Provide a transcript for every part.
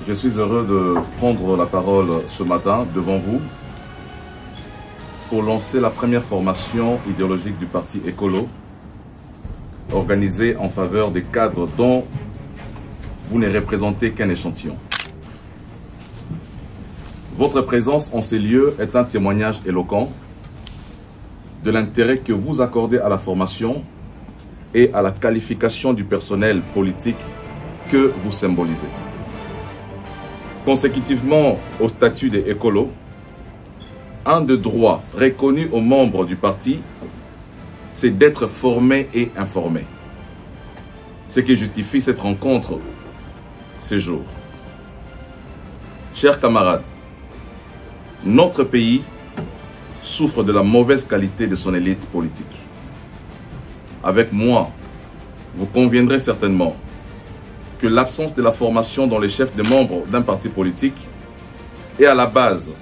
Je suis heureux de prendre la parole ce matin devant vous pour lancer la première formation idéologique du parti Ekolo, organisée en faveur des cadres dont vous ne représentez qu'un échantillon. Votre présence en ces lieux est un témoignage éloquent de l'intérêt que vous accordez à la formation et à la qualification du personnel politique que vous symbolisez. Consécutivement au statut des écolos, un des droits reconnus aux membres du parti, c'est d'être formés et informés. Ce qui justifie cette rencontre ces jours. Chers camarades, notre pays souffre de la mauvaise qualité de son élite politique. Avec moi, vous conviendrez certainement que l'absence de la formation dans les chefs des membres d'un parti politique est à la base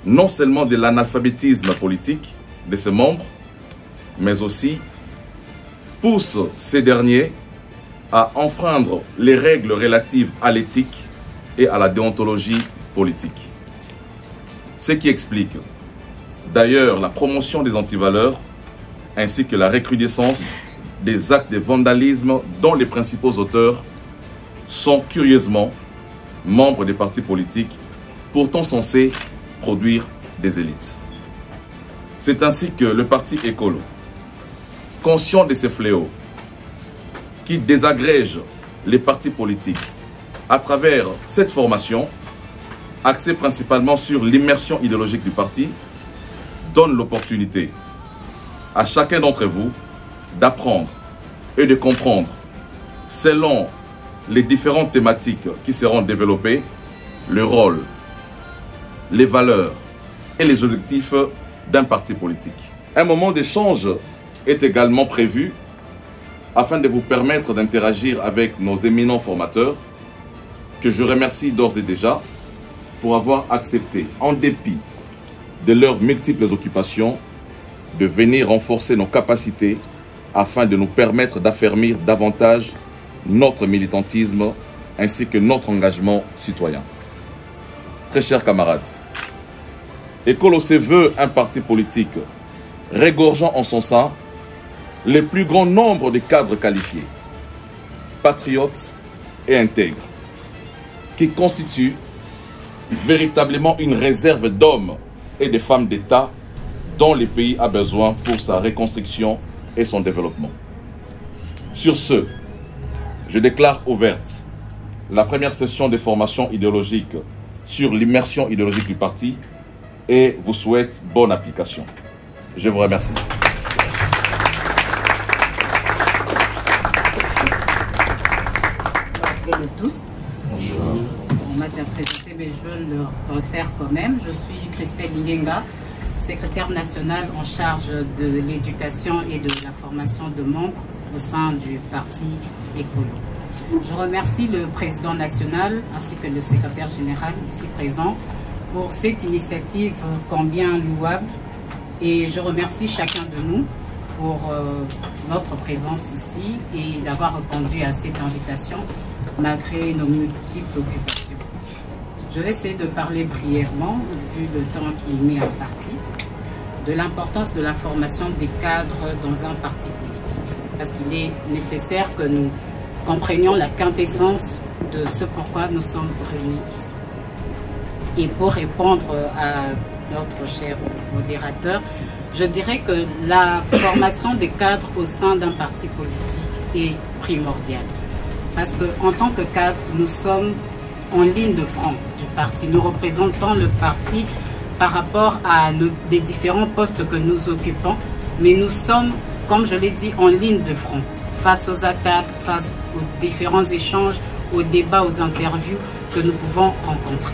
non seulement de l'analphabétisme politique de ses membres, mais aussi pousse ces derniers à enfreindre les règles relatives à l'éthique et à la déontologie politique. Ce qui explique d'ailleurs la promotion des antivaleurs ainsi que la recrudescence des actes de vandalisme dont les principaux auteurs sont curieusement membres des partis politiques pourtant censés produire des élites. C'est ainsi que le parti Ekolo, conscient de ces fléaux qui désagrègent les partis politiques à travers cette formation, axée principalement sur l'immersion idéologique du parti, donne l'opportunité à chacun d'entre vous d'apprendre et de comprendre, selon les différentes thématiques qui seront développées, le rôle, les valeurs et les objectifs d'un parti politique. Un moment d'échange est également prévu afin de vous permettre d'interagir avec nos éminents formateurs, que je remercie d'ores et déjà pour avoir accepté, en dépit de leurs multiples occupations, de venir renforcer nos capacités afin de nous permettre d'affermir davantage notre militantisme ainsi que notre engagement citoyen. Très chers camarades, Ekolo se veut un parti politique regorgeant en son sein le plus grand nombre de cadres qualifiés, patriotes et intègres, qui constituent véritablement une réserve d'hommes et de femmes d'État dont le pays a besoin pour sa reconstruction et son développement. Sur ce, je déclare ouverte la première session de formation idéologique sur l'immersion idéologique du parti et vous souhaite bonne application. Je vous remercie. Bonjour à tous. Bonjour. On m'a déjà présenté, mais je veux le refaire quand même. Je suis Christelle Lingenga, secrétaire nationale en charge de l'éducation et de la formation de membres au sein du parti Ekolo. Je remercie le président national ainsi que le secrétaire général ici présent pour cette initiative combien louable et je remercie chacun de nous pour notre présence ici et d'avoir répondu à cette invitation malgré nos multiples occupations. Je vais essayer de parler brièvement, vu le temps qui m'est imparti, de l'importance de la formation des cadres dans un parti politique. Parce qu'il est nécessaire que nous comprenions la quintessence de ce pourquoi nous sommes réunis ici. Et pour répondre à notre cher modérateur, je dirais que la formation des cadres au sein d'un parti politique est primordiale. Parce qu'en tant que cadre, nous sommes en ligne de front du parti. Nous représentons le parti par rapport à des différents postes que nous occupons, mais nous sommes, comme je l'ai dit, en ligne de front, face aux attaques, face aux différents échanges, aux débats, aux interviews que nous pouvons rencontrer.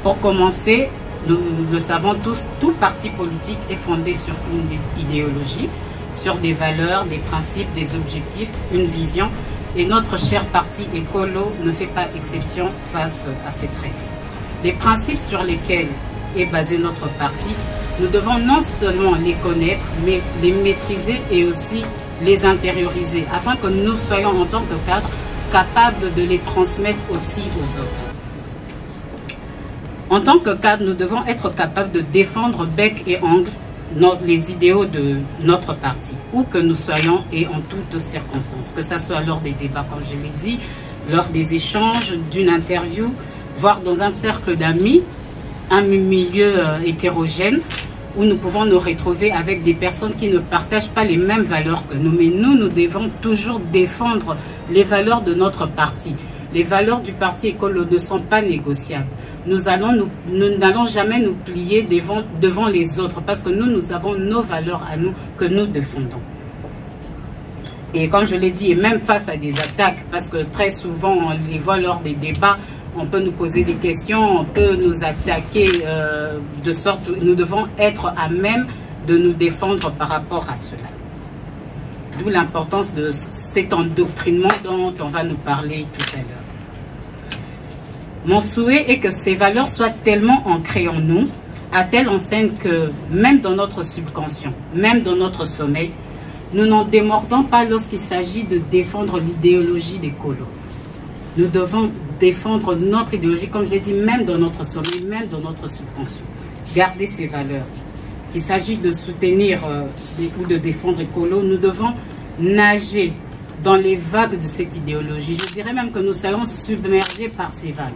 Pour commencer, nous le savons tous, tout parti politique est fondé sur une idéologie, sur des valeurs, des principes, des objectifs, une vision, et notre cher parti Ekolo ne fait pas exception face à cette règle. Les principes sur lesquels est basé notre parti, nous devons non seulement les connaître, mais les maîtriser et aussi les intérioriser, afin que nous soyons en tant que cadres capables de les transmettre aussi aux autres. En tant que cadre, nous devons être capables de défendre bec et ongle les idéaux de notre parti, où que nous soyons et en toutes circonstances, que ce soit lors des débats, comme je l'ai dit, lors des échanges, d'une interview, voire dans un cercle d'amis, un milieu hétérogène, où nous pouvons nous retrouver avec des personnes qui ne partagent pas les mêmes valeurs que nous. Mais nous devons toujours défendre les valeurs de notre parti. Les valeurs du parti écolo ne sont pas négociables. Nous n'allons jamais nous plier devant les autres parce que nous avons nos valeurs à nous que nous défendons. Et comme je l'ai dit, et même face à des attaques, parce que très souvent on les voit lors des débats, on peut nous poser des questions, on peut nous attaquer de sorte que nous devons être à même de nous défendre par rapport à cela. D'où l'importance de cet endoctrinement dont on va nous parler tout à l'heure. Mon souhait est que ces valeurs soient tellement ancrées en nous, à telle enseigne que même dans notre subconscient, même dans notre sommeil, nous n'en démordons pas lorsqu'il s'agit de défendre l'idéologie des colos. Nous devons défendre notre idéologie, comme je l'ai dit, même dans notre sommeil, même dans notre subconscient. Garder ces valeurs. Qu'il s'agit de soutenir ou de défendre les colos, nous devons nager dans les vagues de cette idéologie. Je dirais même que nous serons submergés par ces vagues.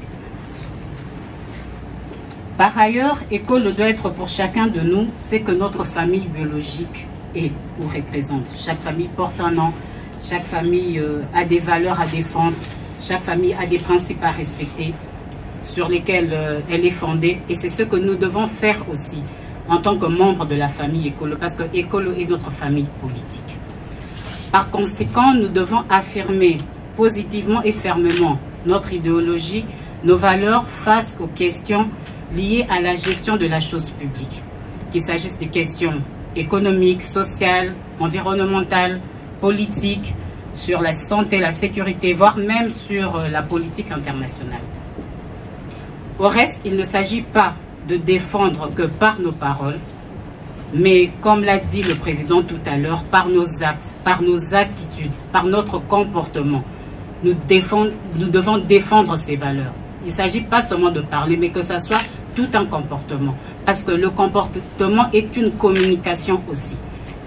Par ailleurs, écolo doit être pour chacun de nous, c'est que notre famille biologique est ou représente. Chaque famille porte un nom, chaque famille a des valeurs à défendre, chaque famille a des principes à respecter sur lesquels elle est fondée. Et c'est ce que nous devons faire aussi en tant que membres de la famille écolo, parce que écolo est notre famille politique. Par conséquent, nous devons affirmer positivement et fermement notre idéologie, nos valeurs face aux questions liées à la gestion de la chose publique, qu'il s'agisse des questions économiques, sociales, environnementales, politiques, sur la santé, la sécurité, voire même sur la politique internationale. Au reste, il ne s'agit pas de défendre que par nos paroles, mais comme l'a dit le président tout à l'heure, par nos actes, par nos attitudes, par notre comportement. Nous devons défendre ces valeurs. Il ne s'agit pas seulement de parler, mais que ça soit tout un comportement. Parce que le comportement est une communication aussi.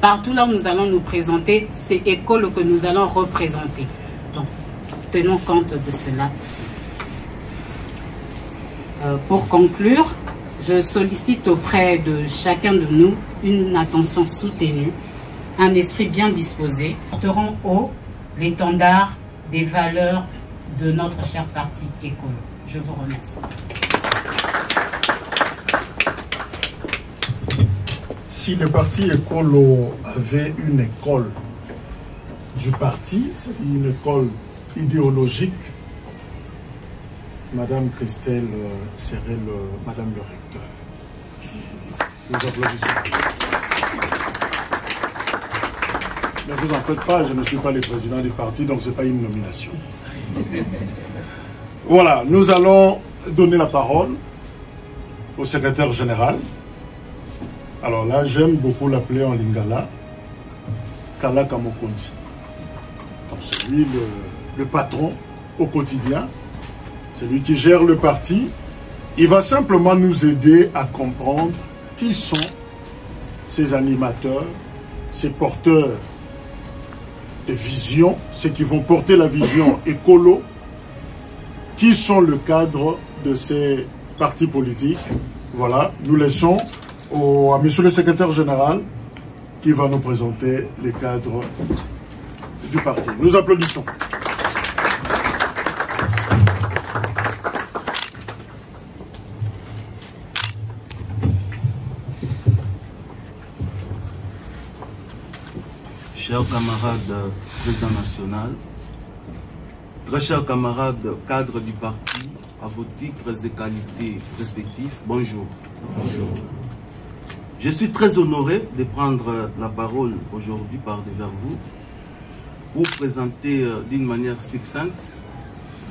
Partout là où nous allons nous présenter, c'est écolo que nous allons représenter. Donc, tenons compte de cela aussi. Pour conclure, je sollicite auprès de chacun de nous une attention soutenue, un esprit bien disposé. Nous porterons haut l'étendard des valeurs de notre cher parti écolo. Je vous remercie. Si le parti écolo avait une école du parti, c'est-à-dire une école idéologique, Madame Christelle serait Madame le recteur. Nous applaudissons. Ne vous en faites pas, je ne suis pas le président du parti, donc ce n'est pas une nomination. Voilà, nous allons donner la parole au secrétaire général. Alors là, j'aime beaucoup l'appeler en lingala Kala Kamokonzi. Donc c'est lui le patron au quotidien, c'est lui qui gère le parti. Il va simplement nous aider à comprendre qui sont ces animateurs, ces porteurs de vision, ceux qui vont porter la vision écolo, qui sont le cadre de ces partis politiques. Voilà, nous laissons à monsieur le secrétaire général qui va nous présenter les cadres du parti. Nous applaudissons. Chers camarades président national, très chers camarades cadres du parti, à vos titres et qualités respectifs, bonjour. Bonjour. Je suis très honoré de prendre la parole aujourd'hui par devers vous pour présenter d'une manière succincte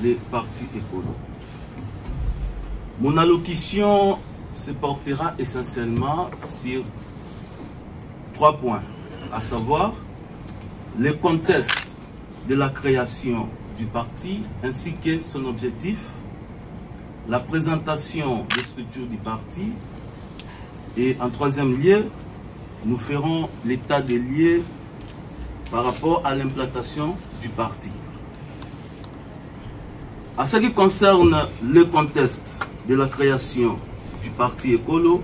les partis écolos. Mon allocution se portera essentiellement sur 3 points, à savoir le contexte de la création du parti ainsi que son objectif, la présentation des structures du parti et en troisième lieu, nous ferons l'état des lieux par rapport à l'implantation du parti. En ce qui concerne le contexte de la création du parti écolo,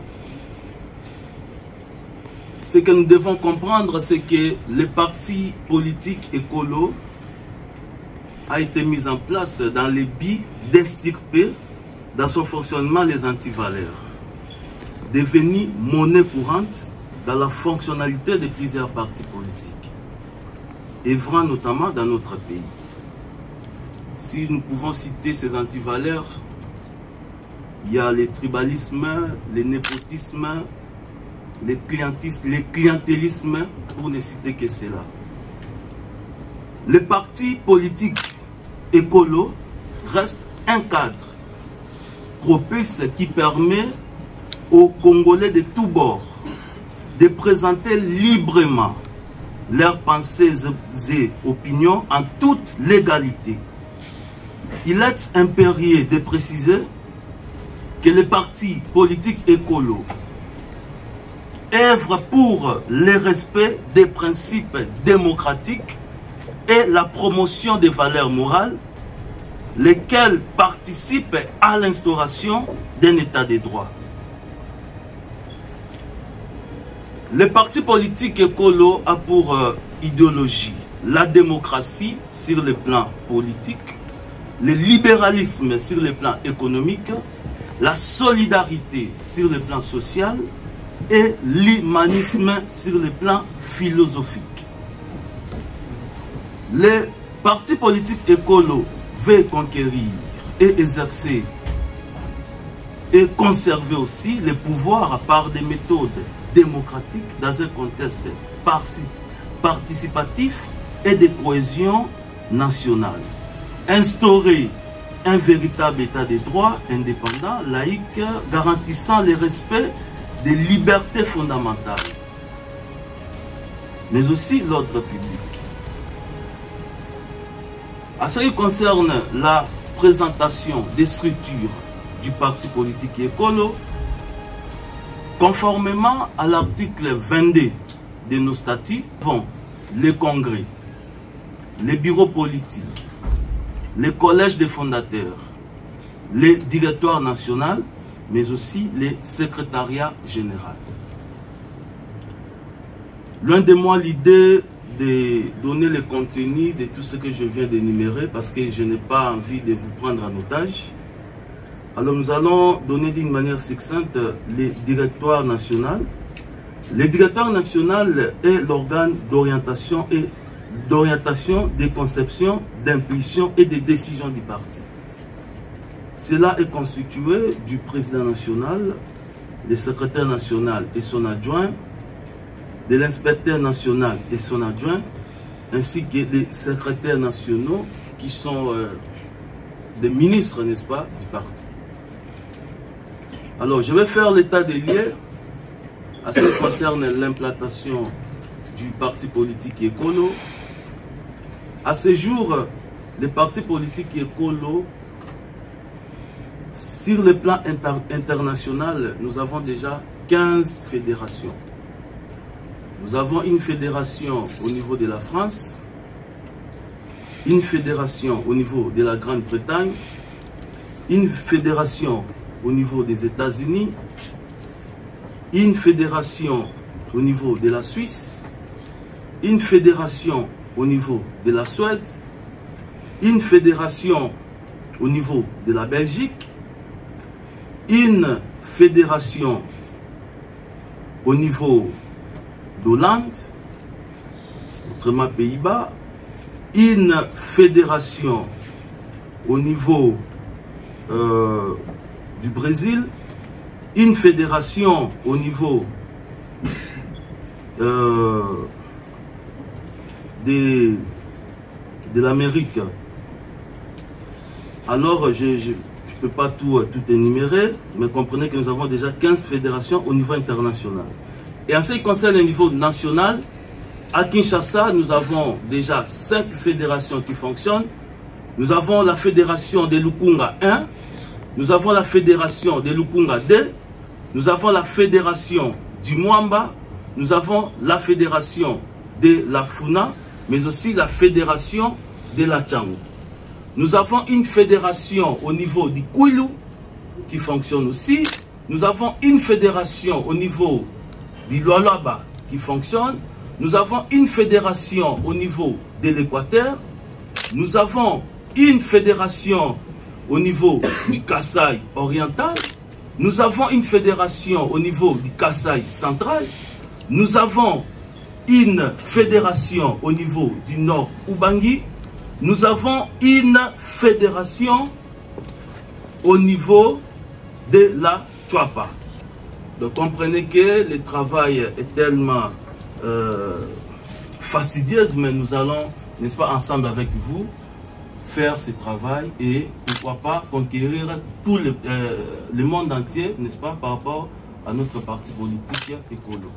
ce que nous devons comprendre, c'est que le parti politique écolo a été mis en place dans le but d'extirper dans son fonctionnement les antivaleurs, devenus monnaie courante dans la fonctionnalité de plusieurs partis politiques, œuvrant notamment dans notre pays. Si nous pouvons citer ces antivaleurs, il y a le tribalisme, le népotisme, le clientélisme, pour ne citer que cela. Le parti politique écolo reste un cadre propice qui permet aux Congolais de tous bords de présenter librement leurs pensées et opinions en toute légalité. Il est impérieux de préciser que les partis politiques écolos œuvrent pour le respect des principes démocratiques et la promotion des valeurs morales, lesquelles participent à l'instauration d'un état de droit. Le parti politique écolo a pour idéologie la démocratie sur le plan politique, le libéralisme sur le plan économique, la solidarité sur le plan social et l'humanisme sur le plan philosophique. Le parti politique écolo veut conquérir et exercer et conserver aussi le pouvoir par des méthodes démocratiques dans un contexte participatif et de cohésion nationale. Instaurer un véritable état de droit indépendant, laïque, garantissant le respect des libertés fondamentales, mais aussi l'ordre public. En ce qui concerne la présentation des structures du parti politique écolo, conformément à l'article 22 de nos statuts, les congrès, les bureaux politiques, les collèges des fondateurs, les directoires nationaux, mais aussi les secrétariats généraux. Loin de moi l'idée de donner le contenu de tout ce que je viens d'énumérer parce que je n'ai pas envie de vous prendre en otage. Alors nous allons donner d'une manière succincte les directoires nationaux. Le directoire national est l'organe d'orientation et des conceptions, d'impulsion et des décisions du parti. Cela est constitué du président national, du secrétaire national et son adjoint, de l'inspecteur national et son adjoint, ainsi que des secrétaires nationaux qui sont des ministres, n'est-ce pas, du parti. Alors, je vais faire l'état des lieux à ce qui concerne l'implantation du parti politique écolo. À ce jour, les partis politiques écolo, sur le plan international, nous avons déjà 15 fédérations. Nous avons une fédération au niveau de la France, une fédération au niveau de la Grande-Bretagne, une fédération au niveau des États-Unis, une fédération au niveau de la Suisse, une fédération au niveau de la Suède, une fédération au niveau de la Belgique, une fédération au niveau d'Hollande, autrement Pays-Bas, une fédération au niveau du Brésil, une fédération au niveau de l'Amérique. Alors, je ne peux pas tout énumérer, mais comprenez que nous avons déjà 15 fédérations au niveau international. Et en ce qui concerne le niveau national, à Kinshasa, nous avons déjà 5 fédérations qui fonctionnent, Nous avons la fédération des Lukunga 1, nous avons la fédération des Lukunga 2, nous avons la fédération du Mwamba, nous avons la fédération de la Funa, mais aussi la fédération de la Tchango. Nous avons une fédération au niveau du Kwilu qui fonctionne aussi. Nous avons une fédération au niveau du Lualaba qui fonctionne. Nous avons une fédération au niveau de l'Équateur. Nous avons une fédération au niveau du Kasaï oriental. Nous avons une fédération au niveau du Kasaï central. Nous avons une fédération au niveau du Nord Ubangi. Nous avons une fédération au niveau de la Chouapa. Donc comprenez que le travail est tellement fastidieux, mais nous allons, n'est-ce pas, ensemble avec vous, faire ce travail et pourquoi pas conquérir tout le monde entier, n'est-ce pas, par rapport à notre parti politique écolo.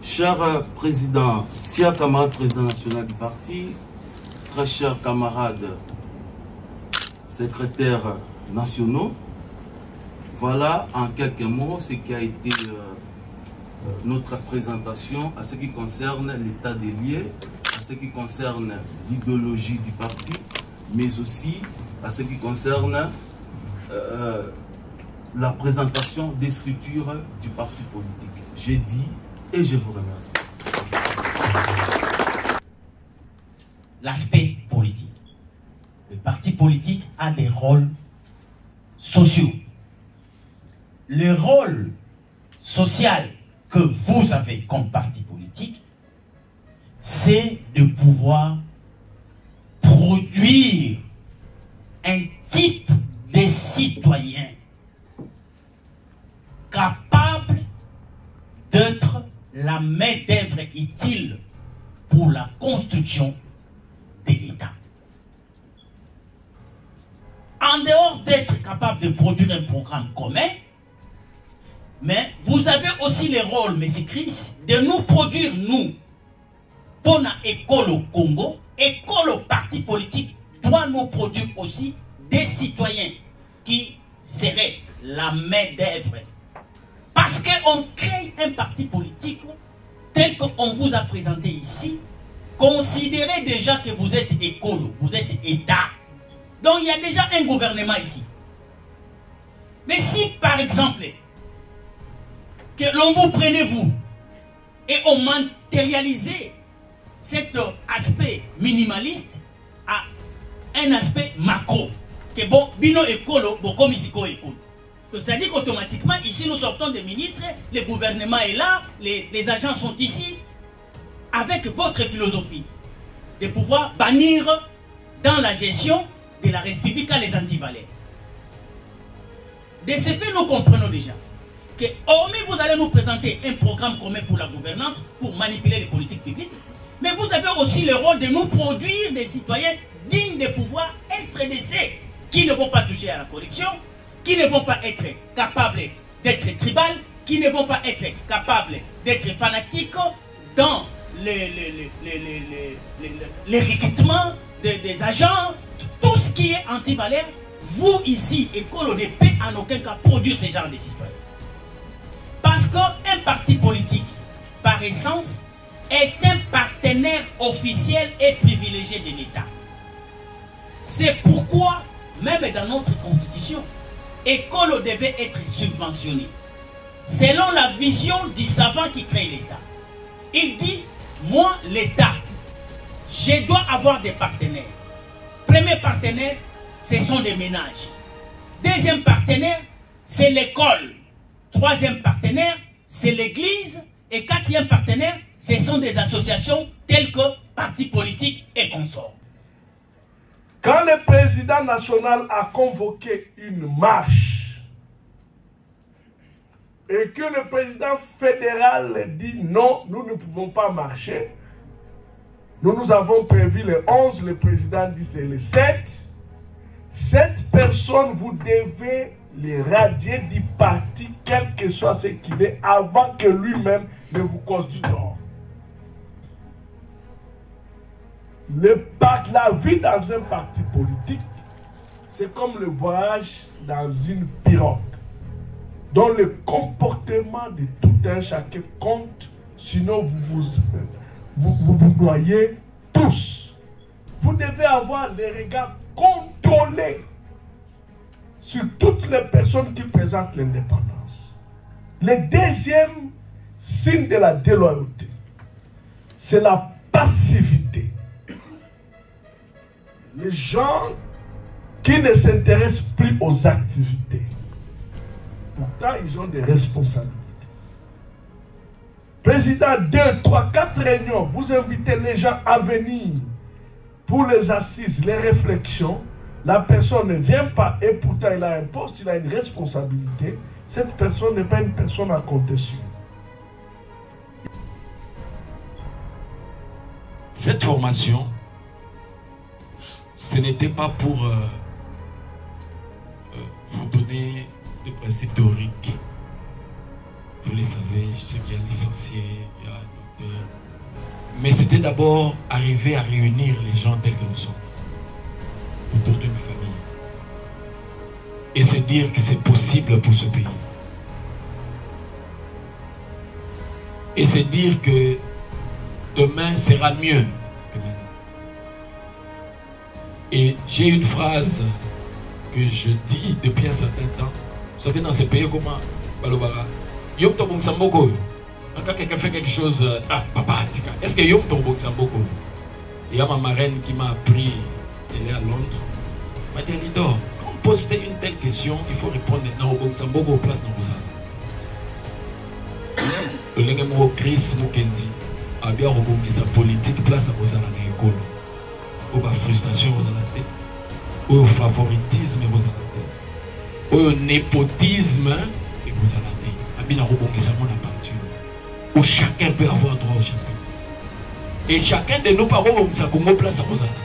Cher président, chers camarades président national du parti, très chers camarades secrétaires nationaux, voilà en quelques mots ce qui a été notre présentation à ce qui concerne l'état des lieux, à ce qui concerne l'idéologie du parti, mais aussi à ce qui concerne la présentation des structures du parti politique. J'ai dit et je vous remercie. L'aspect politique. Le parti politique a des rôles sociaux. Le rôle social que vous avez comme parti politique, c'est de pouvoir produire un type de citoyen capable d'être la main-d'œuvre utile pour la construction de l'État. En dehors d'être capable de produire un programme commun, mais vous avez aussi le rôle, M. Chris, de nous produire, nous, pour l'école au Congo, école au parti politique, doit nous produire aussi des citoyens qui seraient la main-d'œuvre. Parce qu'on crée un parti politique tel qu'on vous a présenté ici. Considérez déjà que vous êtes écolo, vous êtes État. Donc il y a déjà un gouvernement ici. Mais si par exemple, que l'on vous prenait vous et on matérialisait cet aspect minimaliste à un aspect macro, que bon, bino écolo, bon comme ici écolo. C'est-à-dire qu'automatiquement, ici nous sortons des ministres, le gouvernement est là, les agents sont ici, avec votre philosophie de pouvoir bannir dans la gestion de la République les antivaleurs. De ce fait, nous comprenons déjà que, hormis vous allez nous présenter un programme commun pour la gouvernance, pour manipuler les politiques publiques, mais vous avez aussi le rôle de nous produire des citoyens dignes de pouvoir être de ceux qui ne vont pas toucher à la corruption, qui ne vont pas être capables d'être tribal, qui ne vont pas être capables d'être fanatiques dans les recrutements des agents, tout ce qui est antivaleur. Vous ici, école, ne peut en aucun cas produire ce genre de citoyens. Parce qu'un parti politique, par essence, est un partenaire officiel et privilégié de l'État. C'est pourquoi, même dans notre constitution, école devait être subventionné selon la vision du savant qui crée l'État. Il dit, moi, l'État, je dois avoir des partenaires. Premier partenaire, ce sont des ménages. Deuxième partenaire, c'est l'école. Troisième partenaire, c'est l'église. Et quatrième partenaire, ce sont des associations telles que partis politiques et consorts. Quand le président national a convoqué une marche et que le président fédéral dit non, nous ne pouvons pas marcher, nous avons prévu le 11, le président dit c'est le 7. Cette personne, vous devez les radier du parti, quel que soit ce qu'il est, avant que lui-même ne vous cause du tort. La vie dans un parti politique, c'est comme le voyage dans une pirogue, dont le comportement de tout un chacun compte, sinon vous noyez tous. Vous devez avoir les regards contrôlés sur toutes les personnes qui présentent l'indépendance. Le deuxième signe de la déloyauté, c'est la passivité. Les gens qui ne s'intéressent plus aux activités, pourtant ils ont des responsabilités. Président, 2, 3, 4 réunions, vous invitez les gens à venir pour les assises, les réflexions. La personne ne vient pas et pourtant il a un poste, il a une responsabilité. Cette personne n'est pas une personne à compter sur. Cette formation, ce n'était pas pour vous donner des principes théoriques. Vous le savez, je sais qu'il y a un licencié, il y a un docteur. Mais c'était d'abord arriver à réunir les gens tels que nous sommes, autour d'une famille. Et se dire que c'est possible pour ce pays. Et se dire que demain sera mieux que maintenant. Et j'ai une phrase que je dis depuis un certain temps. Vous savez, dans ce pays, comment Balobara, Yom Tobong Samboko, quand quelqu'un fait quelque chose, ah, papa, est-ce que Yom Tobong Samboko? Il y a ma marraine qui m'a appris, elle est à Londres. Elle m'a dit, Lidor, quand on pose une telle question, il faut répondre maintenant au Bong Samboko, place dans le Lengemo Chris Mukendi. A bien rebondir sa politique place à vos à l'école. Ou la frustration aux alantés, ou au favoritisme aux alantés, ou au népotisme et aux alantés. A bien rebondir sa mon aventure. Où chacun peut avoir droit au chacun. Et chacun de nos parents ça comme place à vos alantés.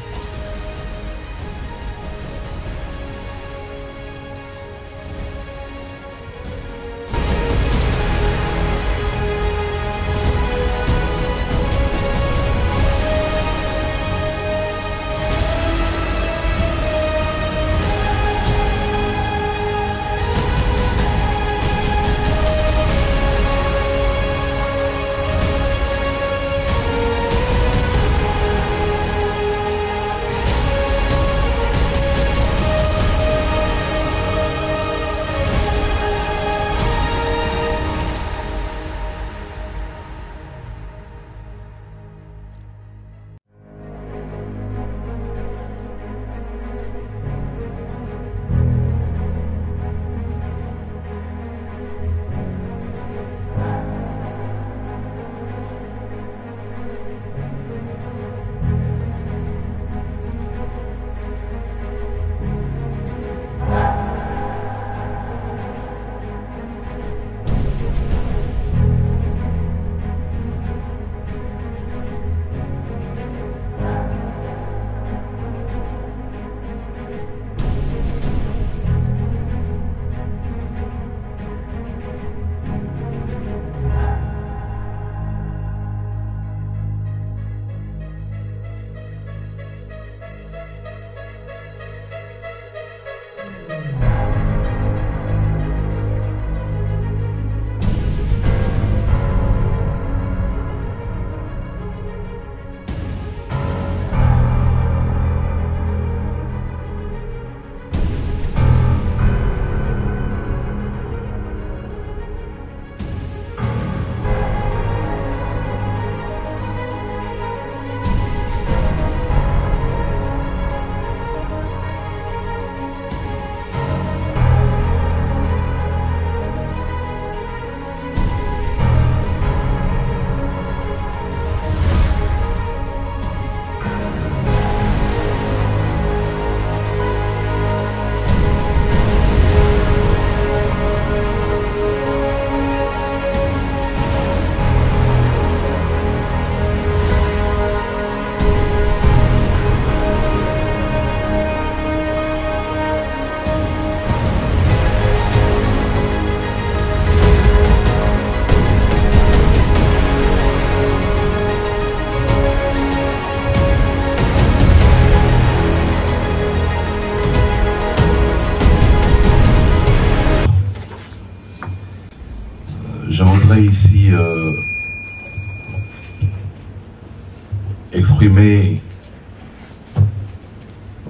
exprimer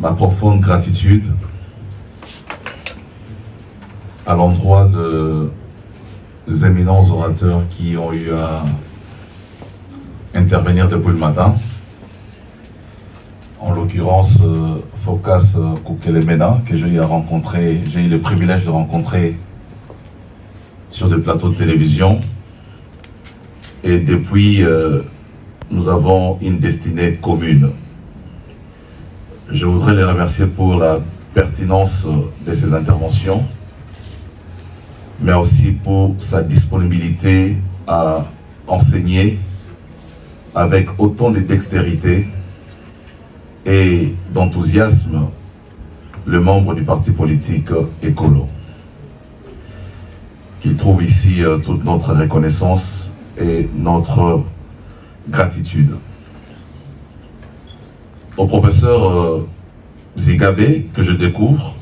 ma profonde gratitude à l'endroit des éminents orateurs qui ont eu à intervenir depuis le matin. En l'occurrence, Phocas Koukelemena, que j'ai eu le privilège de rencontrer sur des plateaux de télévision. Et depuis, nous avons une destinée commune. Je voudrais les remercier pour la pertinence de ces interventions, mais aussi pour sa disponibilité à enseigner avec autant de dextérité et d'enthousiasme le membre du parti politique Ekolo, qui trouve ici toute notre reconnaissance et notre gratitude. Au professeur Zigabe, que je découvre,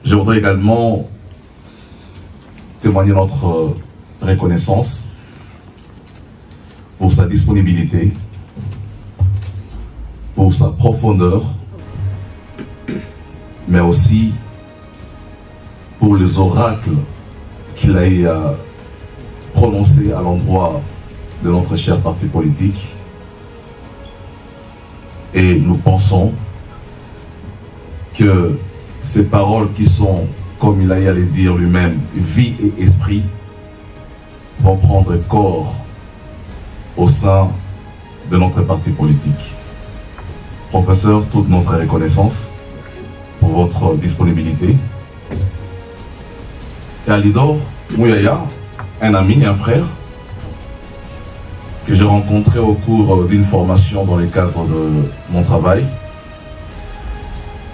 je voudrais également témoigner notre reconnaissance pour sa disponibilité, pour sa profondeur, mais aussi pour les oracles qu'il a eu à prononcer à l'endroit de notre cher parti politique. Et nous pensons que ces paroles qui sont, comme il a eu à le dire lui-même, vie et esprit, vont prendre corps au sein de notre parti politique. Professeur, toute notre reconnaissance pour votre disponibilité. Et Alidor Mouyaya, un ami et un frère que j'ai rencontré au cours d'une formation dans le cadre de mon travail.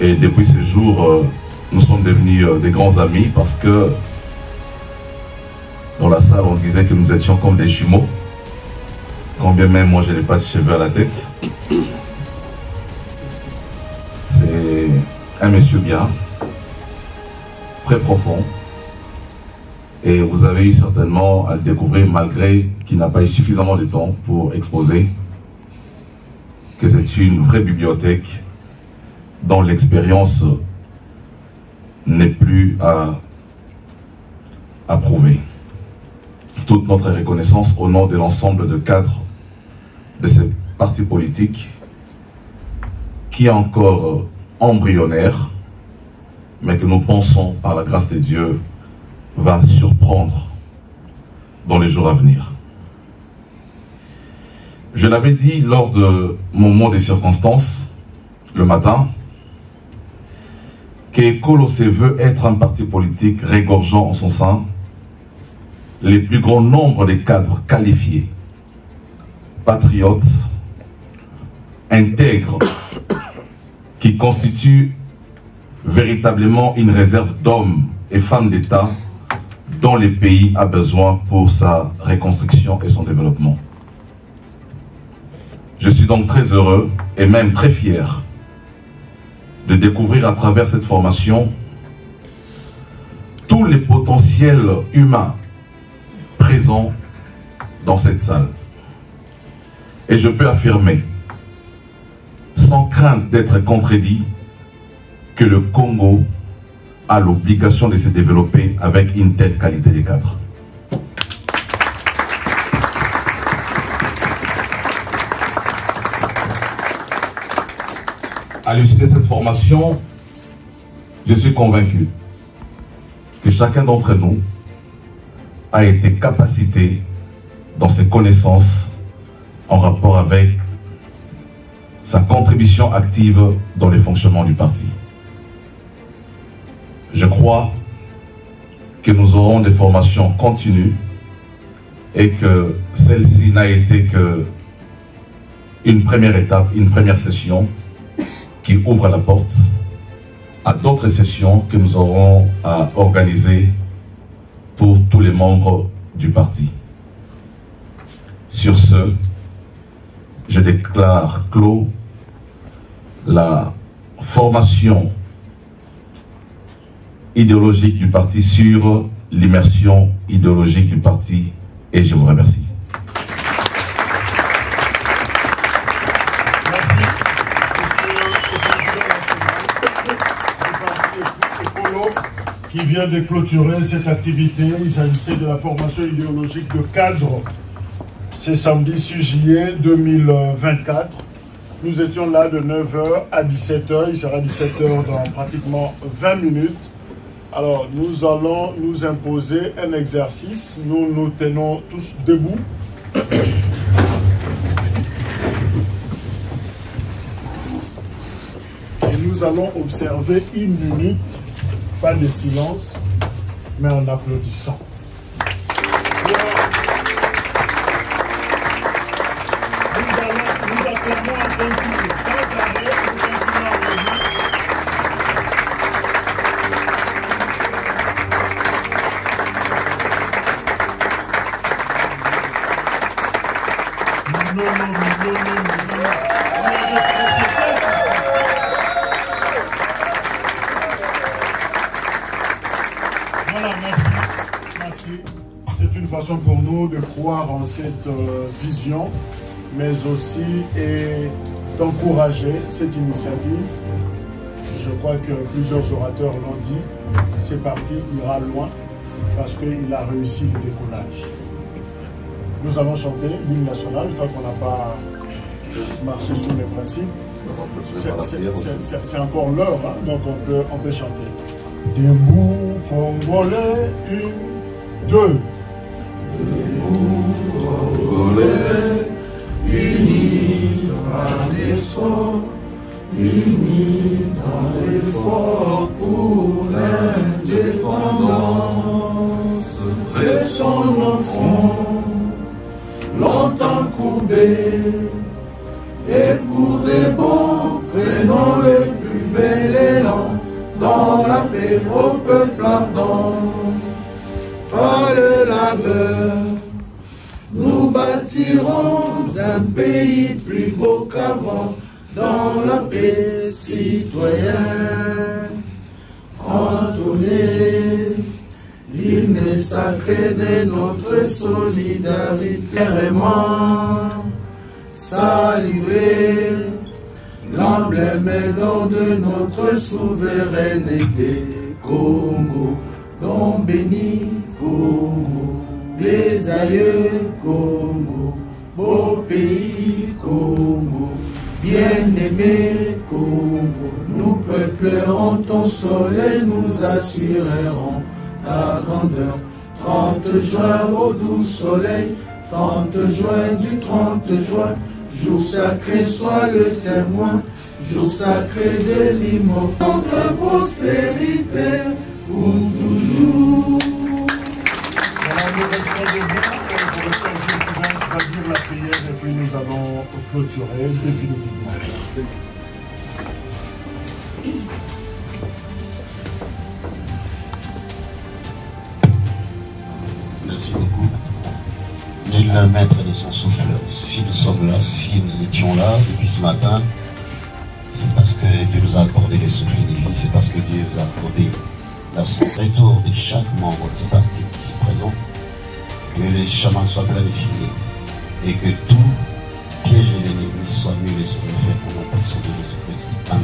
Et depuis ce jour, nous sommes devenus des grands amis parce que dans la salle, on disait que nous étions comme des jumeaux. Quand bien même moi, je n'ai pas de cheveux à la tête. C'est un monsieur bien, très profond. Et vous avez eu certainement à le découvrir, malgré qu'il n'a pas eu suffisamment de temps pour exposer, que c'est une vraie bibliothèque dont l'expérience n'est plus à prouver. Toute notre reconnaissance au nom de l'ensemble de cadres de ces partis politiques qui est encore embryonnaire, mais que nous pensons, par la grâce de Dieu, va surprendre dans les jours à venir. Je l'avais dit lors de mon mot des circonstances, le matin, qu'Ekolo se veut être un parti politique régorgeant en son sein les plus grands nombres de cadres qualifiés, patriotes, intègres, qui constituent véritablement une réserve d'hommes et femmes d'État dont le pays a besoin pour sa reconstruction et son développement. Je suis donc très heureux et même très fier de découvrir à travers cette formation tous les potentiels humains présents dans cette salle. Et je peux affirmer, sans crainte d'être contredit, que le Congo a l'obligation de se développer avec une telle qualité de cadre. À l'issue de cette formation, je suis convaincu que chacun d'entre nous a été capacité dans ses connaissances en rapport avec sa contribution active dans le fonctionnement du parti. Je crois que nous aurons des formations continues et que celle-ci n'a été qu'une première étape, une première session qui ouvre la porte à d'autres sessions que nous aurons à organiser pour tous les membres du parti. Sur ce, je déclare clos la formation idéologique du parti sur l'immersion idéologique du parti et je vous remercie. qui vient de clôturer cette activité. Il s'agissait de la formation idéologique de cadre. C'est samedi 6 juillet 2024. Nous étions là de 9h à 17h. Il sera 17h dans pratiquement 20 minutes. Alors, nous allons nous imposer un exercice. Nous nous tenons tous debout. Et nous allons observer 1 minute, pas de silence, mais en applaudissant. Nous appelons à continuer. Sans arrêt, nous continuons à venir. Voilà, merci. C'est une façon pour nous de croire en cette vision, mais aussi d'encourager cette initiative. Je crois que plusieurs orateurs l'ont dit, c'est parti, ira loin, parce qu'il a réussi le décollage. Nous allons chanter l'hymne national, je crois qu'on n'a pas marché sous les principes. C'est encore l'heure, hein, donc on peut chanter. Debout, Congolais, 1, 2. Debout, Congolais, unis dans l'essor, unis dans l'effort pour l'indépendance. Dressons nos fronts, longtemps courbés, et pour des bons, prenons le plus bel élan, dans la paix au peuple ardent. Pas de labeur, nous bâtirons un pays plus beau qu'avant, dans la paix citoyenne. Entonner l'hymne sacré de notre solidarité, vraiment saluer l'emblème d'or de notre souveraineté. Congo, don béni, Congo, les aïeux, Congo, beau pays, Congo, bien-aimé, Congo. Nous peuplerons ton soleil, nous assurerons ta grandeur. 30 juin au doux soleil, 30 juin du 30 juin, jour sacré soit le témoin, jour sacré de l'immortel, notre postérité pour toujours. Voilà, nous restons debout, le professeur Gilles Provence va dire la prière et puis nous allons clôturer définitivement. Merci beaucoup. Nul maître de son souffle. Si nous sommes là, si nous étions là depuis ce matin, c'est parce que Dieu nous a accordé les souffles de vie, c'est parce que Dieu nous a accordé la santé. Retour de chaque membre de ce parti ici présent, que les chemins soient planifiés et que tout piège de l'ennemi soit nul et soit fait pour la personne de Jésus-Christ. Amen.